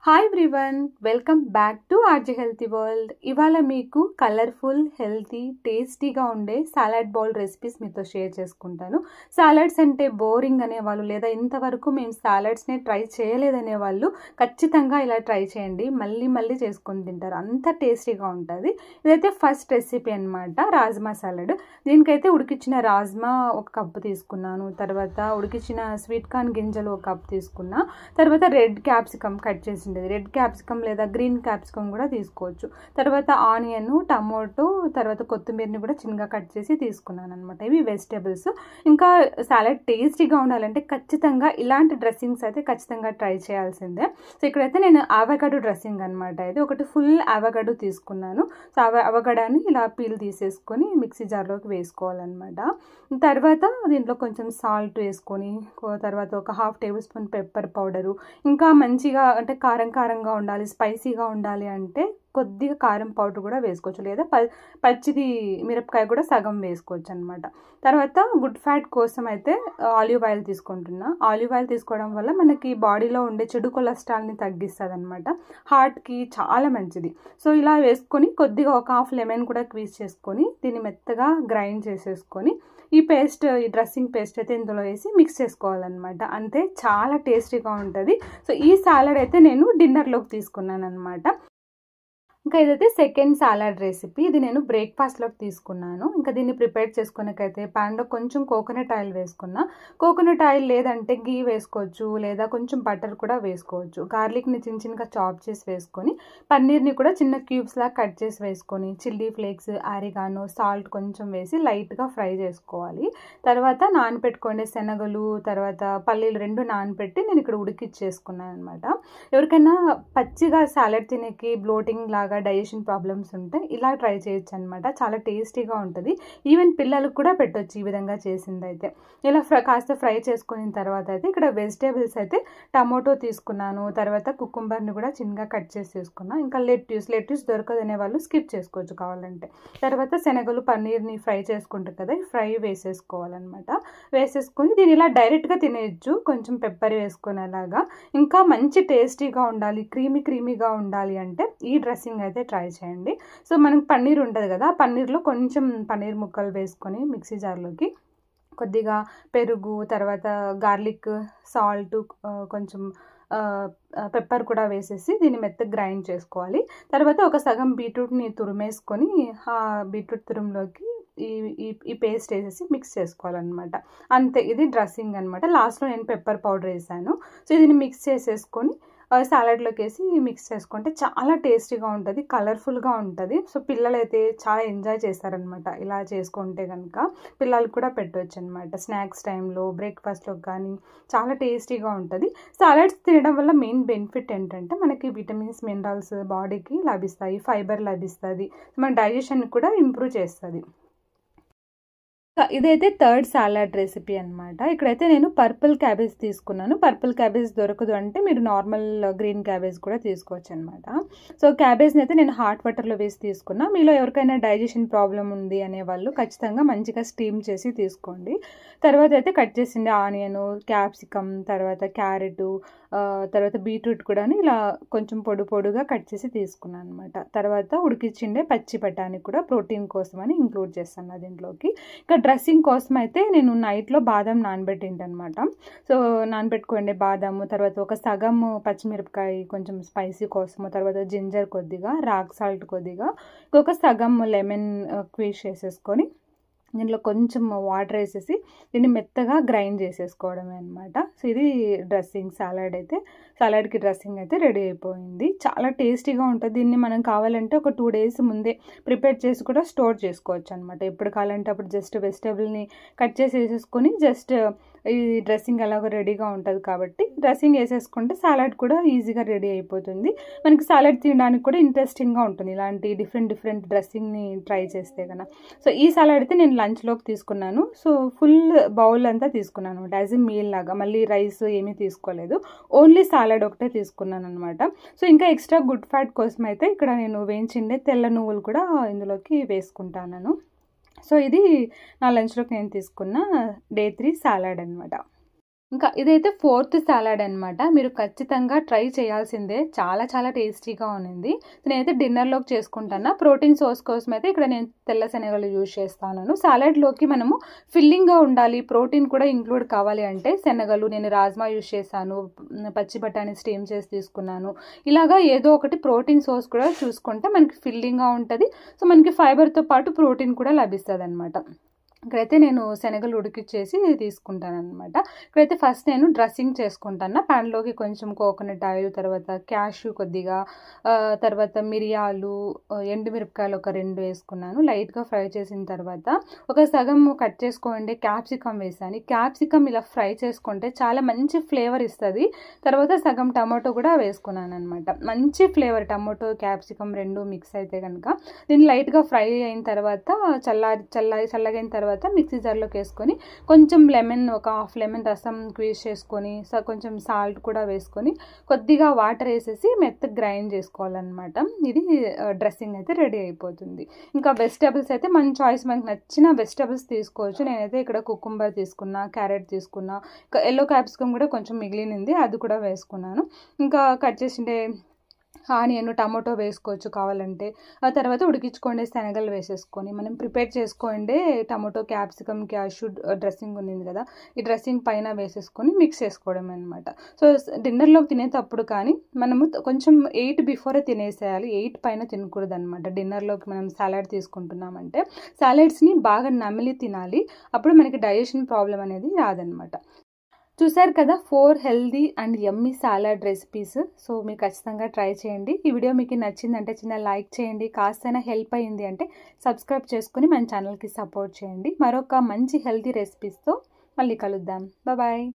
Hi everyone, welcome back to RJ healthy world. ఇవాళ మీకు colourful, healthy, టేస్టీగా ఉండే సాలడ్ బౌల్ రెసిపీస్ మీతో షేర్ చేసుకుంటాను. సాలడ్స్ అంటే బోరింగ్ అనేవాళ్ళు, లేదా ఇంతవరకు మేము సాలడ్స్ని ట్రై చేయలేదనే వాళ్ళు ఖచ్చితంగా ఇలా ట్రై చేయండి. మళ్ళీ మళ్ళీ చేసుకొని తింటారు, అంత టేస్టీగా ఉంటుంది. ఇదైతే ఫస్ట్ రెసిపీ అనమాట, రాజ్మా సాలడ్. దీనికైతే ఉడికించిన రాజ్మా ఒక కప్పు తీసుకున్నాను, తర్వాత ఉడికించిన స్వీట్ కార్న్ గింజలు ఒక కప్పు తీసుకున్నా, తర్వాత రెడ్ క్యాప్సికమ్ కట్ చేసి, రెడ్ క్యాప్సికమ్ లేదా గ్రీన్ క్యాప్సికమ్ కూడా తీసుకోవచ్చు. తర్వాత ఆనియన్, టమోటో, తర్వాత కొత్తిమీరని కూడా చిన్నగా కట్ చేసి తీసుకున్నాను అనమాట. ఇవి వెజిటేబుల్స్. ఇంకా సాలడ్ టేస్టీగా ఉండాలంటే ఖచ్చితంగా ఇలాంటి డ్రెస్సింగ్స్ అయితే ఖచ్చితంగా ట్రై చేయాల్సిందే. సో ఇక్కడైతే నేను అవకాడో డ్రెస్సింగ్ అనమాట. ఇది ఒకటి ఫుల్ అవకాడో తీసుకున్నాను. సో అవకాడోని ఇలా పీల్ తీసేసుకొని మిక్సీ జార్లోకి వేసుకోవాలన్నమాట. తర్వాత దీంట్లో కొంచెం సాల్ట్ వేసుకొని, తర్వాత ఒక 1/2 టేబుల్ స్పూన్ పెప్పర్ పౌడరు, ఇంకా మంచిగా అంటే కారంగా ఉండాలి, స్పైసీగా ఉండాలి అంటే కొద్దిగా కారం పౌడర్ కూడా వేసుకోవచ్చు, లేదా పచ్చిది మిరపకాయ కూడా సగం వేసుకోవచ్చు అనమాట. తర్వాత గుడ్ ఫ్యాట్ కోసం అయితే ఆలివ్ ఆయిల్ తీసుకుంటున్నా. ఆలివ్ ఆయిల్ తీసుకోవడం వల్ల మనకి బాడీలో ఉండే చెడు కొలెస్ట్రాల్ని తగ్గిస్తుంది అనమాట, హార్ట్కి చాలా మంచిది. సో ఇలా వేసుకొని కొద్దిగా ఒక 1/2 లెమన్ కూడా క్వీజ్ చేసుకొని దీన్ని మెత్తగా గ్రైండ్ చేసేసుకొని ఈ డ్రెస్సింగ్ పేస్ట్ అయితే ఇందులో వేసి మిక్స్ చేసుకోవాలన్నమాట. అంతే, చాలా టేస్టీగా ఉంటుంది. సో ఈ సాలడ్ అయితే నేను డిన్నర్లోకి తీసుకున్నాను అనమాట. ఇంకా ఇదైతే సెకండ్ సాలడ్ రెసిపీ. ఇది నేను బ్రేక్ఫాస్ట్లోకి తీసుకున్నాను. ఇంకా దీన్ని ప్రిపేర్ చేసుకునేకైతే ప్యాన్లో కొంచెం కోకోనట్ ఆయిల్ వేసుకున్నా. కోకోనట్ ఆయిల్ లేదంటే గీ వేసుకోవచ్చు, లేదా కొంచెం బటర్ కూడా వేసుకోవచ్చు. గార్లిక్ని చిన్నగా చాప్ చేసి వేసుకొని, పన్నీర్ని కూడా చిన్న క్యూబ్స్లా కట్ చేసి వేసుకొని, చిల్లీ ఫ్లేక్స్, ఆరిగానో, సాల్ట్ కొంచెం వేసి లైట్గా ఫ్రై చేసుకోవాలి. తర్వాత నానపెట్టుకోండి శనగలు, తర్వాత పల్లీలు 2 నానపెట్టి నేను ఇక్కడ ఉడికిచ్చేసుకున్నాను అనమాట. ఎవరికైనా పచ్చిగా సాలడ్ తినేకి బ్లోటింగ్ లాగా డైజెషన్ ప్రాబ్లమ్స్ ఉంటే ఇలా ట్రై చేయొచ్చు అనమాట. చాలా టేస్టీగా ఉంటుంది. ఈవెన్ పిల్లలకు కూడా పెట్టొచ్చు ఈ విధంగా చేసిందైతే. ఇలా కాస్త ఫ్రై చేసుకున్న తర్వాత అయితే ఇక్కడ వెజిటేబుల్స్ అయితే టమోటో తీసుకున్నాను, తర్వాత కుకుంబర్ని కూడా చిన్నగా కట్ చేసి తీసుకున్నాను. ఇంకా లెట్యూస్ దొరకదనే వాళ్ళు స్కిప్ చేసుకోవచ్చు కావాలంటే. తర్వాత శనగలు, పన్నీర్ని ఫ్రై చేసుకుంటారు కదా, ఫ్రై వేసేసుకోవాలన్నమాట. వేసేసుకొని దీన్ని ఇలా డైరెక్ట్గా తినేయచ్చు, కొంచెం పెప్పర్ వేసుకునేలాగా. ఇంకా మంచి టేస్టీగా ఉండాలి, క్రీమీగా ఉండాలి అంటే ఈ డ్రెస్సింగ్ అయితే ట్రై చేయండి. సో మనకి పన్నీర్ ఉంటుంది కదా, పన్నీర్లో కొంచెం పన్నీర్ ముక్కలు వేసుకొని మిక్సీ జార్లోకి కొద్దిగా పెరుగు, తర్వాత గార్లిక్, సాల్ట్, కొంచెం పెప్పర్ కూడా వేసేసి దీన్ని మెత్తగా గ్రైండ్ చేసుకోవాలి. తర్వాత ఒక సగం బీట్రూట్ని తురిమేసుకొని ఆ బీట్రూట్ తురుములోకి ఈ పేస్ట్ వేసేసి మిక్స్ చేసుకోవాలన్నమాట. అంతే, ఇది డ్రెస్సింగ్ అనమాట. లాస్ట్లో నేను పెప్పర్ పౌడర్ వేసాను. సో దీన్ని మిక్స్ చేసేసుకొని సాలడ్లోకి వేసి మిక్స్ చేసుకుంటే చాలా టేస్టీగా ఉంటుంది, కలర్ఫుల్గా ఉంటుంది. సో పిల్లలు అయితే చాలా ఎంజాయ్ చేస్తారనమాట ఇలా చేసుకుంటే కనుక. పిల్లలకు కూడా పెట్టవచ్చు అనమాట స్నాక్స్ టైంలో, బ్రేక్ఫాస్ట్లో కానీ. చాలా టేస్టీగా ఉంటుంది. సాలడ్స్ తినడం వల్ల మెయిన్ బెనిఫిట్ ఏంటంటే మనకి విటమిన్స్, మినరల్స్ బాడీకి లభిస్తాయి, ఫైబర్ లభిస్తుంది, మన డైజెషన్ కూడా ఇంప్రూవ్ చేస్తుంది. ఇదైతే థర్డ్ సాలడ్ రెసిపీ అనమాట. ఇక్కడైతే నేను పర్పుల్ క్యాబేజ్ తీసుకున్నాను. పర్పుల్ క్యాబేజ్ దొరకదు అంటే మీరు నార్మల్ గ్రీన్ క్యాబేజ్ కూడా తీసుకోవచ్చు అనమాట. సో క్యాబేజ్ని అయితే నేను హాట్ వాటర్లో వేసి తీసుకున్నా. మీలో ఎవరికైనా డైజెషన్ ప్రాబ్లం ఉంది అనే వాళ్ళు ఖచ్చితంగా మంచిగా స్టీమ్ చేసి తీసుకోండి. తర్వాత అయితే కట్ చేసింది ఆనియన్, క్యాప్సికమ్, తర్వాత క్యారెట్, తర్వాత బీట్రూట్ కూడా ఇలా కొంచెం పొడుగా కట్ చేసి తీసుకున్నాను అనమాట. తర్వాత ఉడికిచ్చిండే పచ్చి బఠానీ కూడా ప్రోటీన్ కోసం అని ఇంక్లూడ్ చేస్తాను దీంట్లోకి. ఇంకా డ్రెస్సింగ్ కోసం అయితే నేను నైట్లో బాదం నానబెట్టింటనమాట. సో నానబెట్టుకోండి బాదాము, తర్వాత ఒక సగం పచ్చిమిరపకాయ కొంచెం స్పైసీ కోసము, తర్వాత జింజర్ కొద్దిగా, రాక్ సాల్ట్ కొద్దిగా, ఇంకొక సగం లెమన్ క్వీజ్ చేసేసుకొని దీంట్లో కొంచెం వాటర్ వేసేసి దీన్ని మెత్తగా గ్రైండ్ చేసేసుకోవడమే అనమాట. సో ఇది డ్రెస్సింగ్ సాలడ్కి డ్రెస్సింగ్ అయితే రెడీ అయిపోయింది. చాలా టేస్టీగా ఉంటుంది. దీన్ని మనం కావాలంటే ఒక 2 డేస్ ముందే ప్రిపేర్ చేసి కూడా స్టోర్ చేసుకోవచ్చు అనమాట. ఎప్పుడు కావాలంటే అప్పుడు జస్ట్ వెజిటేబుల్ని కట్ చేసి వేసేసుకొని జస్ట్ ఈ డ్రెస్సింగ్ ఎలాగో రెడీగా ఉంటుంది కాబట్టి డ్రెస్సింగ్ వేసేసుకుంటే సాలడ్ కూడా ఈజీగా రెడీ అయిపోతుంది. మనకి సాలడ్ తినడానికి కూడా ఇంట్రెస్టింగ్గా ఉంటుంది ఇలాంటి డిఫరెంట్ డ్రెస్సింగ్ని ట్రై చేస్తే కన్నా. సో ఈ సాలడ్ అయితే నేను లంచ్లోకి తీసుకున్నాను. సో ఫుల్ బౌల్ అంతా తీసుకున్నాను అనమాట, యాజ్ ఎ మీల్ లాగా. మళ్ళీ రైస్ ఏమీ తీసుకోలేదు, ఓన్లీ సాలడ్ ఒకటే తీసుకున్నాను అనమాట. సో ఇంకా ఎక్స్ట్రా గుడ్ ఫ్యాట్ కోసం అయితే ఇక్కడ నేను వేయించిండే తెల్ల నువ్వులు కూడా ఇందులోకి వేసుకుంటాను. సో ఇది నా లంచ్లోకి నేను తీసుకున్న డే 3 సాలడ్ అనమాట. ఇంకా ఇదైతే ఫోర్త్ సాలడ్ అనమాట. మీరు ఖచ్చితంగా ట్రై చేయాల్సిందే. చాలా చాలా టేస్టీగా ఉన్నింది. నేనైతే డిన్నర్‌లోకి చేసుకుంటాను. ప్రోటీన్ సోర్స్ కోసం అయితే ఇక్కడ నేను తెల్ల శనగలు యూజ్ చేస్తాను. సాలడ్‌లోకి మనము ఫిల్లింగ్‌గా ఉండాలి, ప్రోటీన్ కూడా ఇంక్లూడ్ కావాలి అంటే శనగలు, నేను రాజ్మా యూజ్ చేశాను, పచ్చి బఠానీ స్టీమ్ చేసి తీసుకున్నాను. ఇలాగా ఏదో ఒకటి ప్రోటీన్ సోర్స్ కూడా చూసుకుంటే మనకి ఫిల్లింగ్‌గా ఉంటది. సో, మనకి ఫైబర్‌తో పాటు ప్రోటీన్ కూడా లభిస్తదనమాట. ఇక్కడైతే నేను శనగలు ఉడికిచ్చేసి తీసుకుంటాననమాట. ఇక్కడైతే ఫస్ట్ నేను డ్రెస్సింగ్ చేసుకుంటాను. ప్యాన్‌లోకి కొంచెం కోకోనట్ ఆయిల్, తర్వాత క్యాష్యూ కొద్దిగా, తర్వాత మిరియాలు, ఎండుమిరపకాయలు ఒక 2 వేసుకున్నాను. లైట్‌గా ఫ్రై చేసిన తర్వాత ఒక సగం కట్ చేసుకోండి క్యాప్సికమ్ వేసాను. క్యాప్సికమ్ ఇలా ఫ్రై చేసుకుంటే చాలా మంచి ఫ్లేవర్ ఇస్తది. తర్వాత సగం టమాటో కూడా వేసుకున్నాననమాట. మంచి ఫ్లేవర్ టమాటో, క్యాప్సికమ్ 2 మిక్స్ అయితే కనుక దీన్ని లైట్‌గా ఫ్రై అయిన తర్వాత చల్లగైన తర్వాత మిక్సీ జార్లోకి వేసుకొని కొంచెం లెమన్, ఒక హాఫ్ లెమన్ రసం స్క్వీజ్ చేసుకొని, కొంచెం సాల్ట్ కూడా వేసుకొని కొద్దిగా వాటర్ వేసేసి మెత్తగా గ్రైండ్ చేసుకోవాలన్నమాట. ఇది డ్రెస్సింగ్ అయితే రెడీ అయిపోతుంది. ఇంకా వెజిటబుల్స్ అయితే మన చాయిస్, మనకు నచ్చిన వెజిటబుల్స్ తీసుకోవచ్చు. నేనైతే ఇక్కడ కుకుంబర్ తీసుకున్నా, క్యారెట్ తీసుకున్నా, ఇంకా ఎల్లో క్యాప్సికమ్ కూడా కొంచెం మిగిలింది, అది కూడా వేసుకున్నాను. ఇంకా కట్ చేసిండే ఆనియన్, టమాటో వేసుకోవచ్చు కావాలంటే. ఆ తర్వాత ఉడికించుకోండి శనగలు వేసేసుకొని మనం ప్రిపేర్ చేసుకోండి టమాటో, క్యాప్సికమ్, క్యాష్యూ డ్రెస్సింగ్ ఉంది కదా, ఈ డ్రెస్సింగ్ పైన వేసేసుకొని మిక్స్ చేసుకోవడం అనమాట. సో, డిన్నర్లోకి తినేటప్పుడు కానీ మనము కొంచెం 8 బిఫోరే తినేసేయాలి. 8 పైన తినకూడదు అనమాట. డిన్నర్లోకి మనం సాలడ్ తీసుకుంటున్నామంటే సాలడ్స్ని బాగా నమిలి తినాలి. అప్పుడు మనకి డైజెషన్ ప్రాబ్లం అనేది రాదనమాట. చూసారు కదా 4 healthy and yummy salad recipes. So, మీరు ఖచ్చితంగా ట్రై చేయండి. ఈ వీడియో మీకు నచ్చిందంటే చిన్న లైక్ చేయండి. కాస్తైనా హెల్ప్ అయ్యింది అంటే సబ్స్క్రైబ్ చేసుకొని మన ఛానల్కి సపోర్ట్ చేయండి. మరొక మంచి హెల్దీ రెసిపీస్తో మళ్ళీ కలుద్దాం. బాయ్.